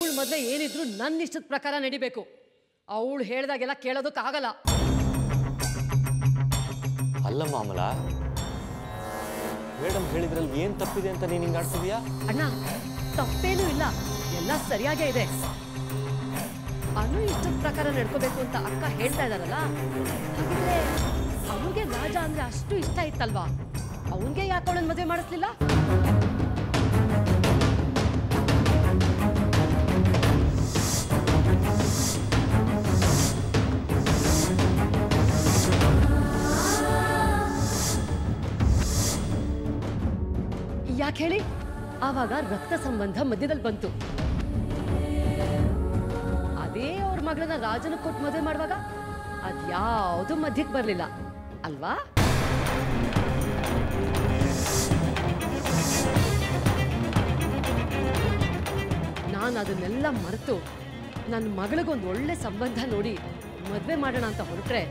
ಅವಳ ಮದುವೆ ಏನಿದ್ರು ನನ್ನ ಇಷ್ಟದ ಪ್ರಕಾರ ನಡಿಬೇಕು. ಅವಳು ಹೇಳ್ದಾಗೆಲ್ಲ ಕೇಳೋದಕ್ಕಾಗಲ್ಲ. ಅಲ್ಲ ಮಾಮಲ, ಮೇಡಮ್ ಹೇಳಿದ್ರಲ್ಲಿ ಏನ್ ತಪ್ಪಿದೆ ಅಂತ ನೀನು ಹಿಂಗೆ ಆಡ್ತಿದ್ಯಾ? ಅಣ್ಣ, ತಪ್ಪೇನೂ ಇಲ್ಲ, ಎಲ್ಲ ಸರಿಯಾಗೇ ಇದೆ. ಅನು ಇಷ್ಟದ ಪ್ರಕಾರ ನಡ್ಕೋಬೇಕು ಅಂತ ಅಕ್ಕ ಹೇಳ್ತಾ ಇದ್ದಾರಲ್ಲ, ಹಾಗಿದ್ರೆ ಅವನಿಗೆ ರಾಜ ಅಂದ್ರೆ ಅಷ್ಟು ಇಷ್ಟ ಇತ್ತಲ್ವಾ? ಅವನಿಗೆ ಯಾಕೆ ಅವಳನ್ನ ಮದುವೆ ಮಾಡಿಸ್ಲಿಲ್ಲ? ಯಾಕೆ ಹೇಳಿ? ಆವಾಗ ರಕ್ತ ಸಂಬಂಧ ಮಧ್ಯದಲ್ಲಿ ಬಂತು. ಅದೇ ಅವ್ರ ಮಗಳನ್ನ ರಾಜನ ಕೊಟ್ಟು ಮದುವೆ ಮಾಡುವಾಗ ಅದ್ಯಾವುದು ಮಧ್ಯಕ್ಕೆ ಬರಲಿಲ್ಲ ಅಲ್ವಾ? ನಾನು ಅದನ್ನೆಲ್ಲ ಮರೆತು ನನ್ನ ಮಗಳಿಗೊಂದು ಒಳ್ಳೆ ಸಂಬಂಧ ನೋಡಿ ಮದುವೆ ಮಾಡೋಣ ಅಂತ ಹೊರಟ್ರೆ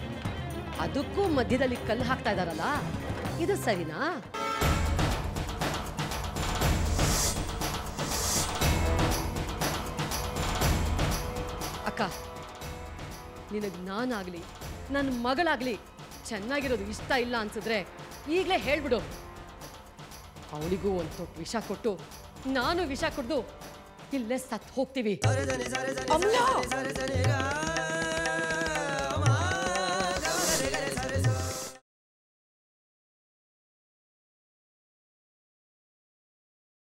ಅದಕ್ಕೂ ಮಧ್ಯದಲ್ಲಿ ಕಲ್ಲು ಹಾಕ್ತಾ ಇದ್ದಾರಲ್ಲ, ಇದು ಸರಿನಾ? ಅಕ್ಕ, ನಿನಗೆ ನಾನಾಗ್ಲಿ ನನ್ನ ಮಗಳಾಗ್ಲಿ ಚೆನ್ನಾಗಿರೋದು ಇಷ್ಟ ಇಲ್ಲ ಅನ್ಸಿದ್ರೆ ಈಗಲೇ ಹೇಳ್ಬಿಡು. ಅವಳಿಗೂ ಒಂದು ಸ್ವಲ್ಪ ವಿಷ ಕೊಟ್ಟು ನಾನು ವಿಷ ಕೊಟ್ಟು ಇಲ್ಲೇ ಸತ್ತು ಹೋಗ್ತೀವಿ.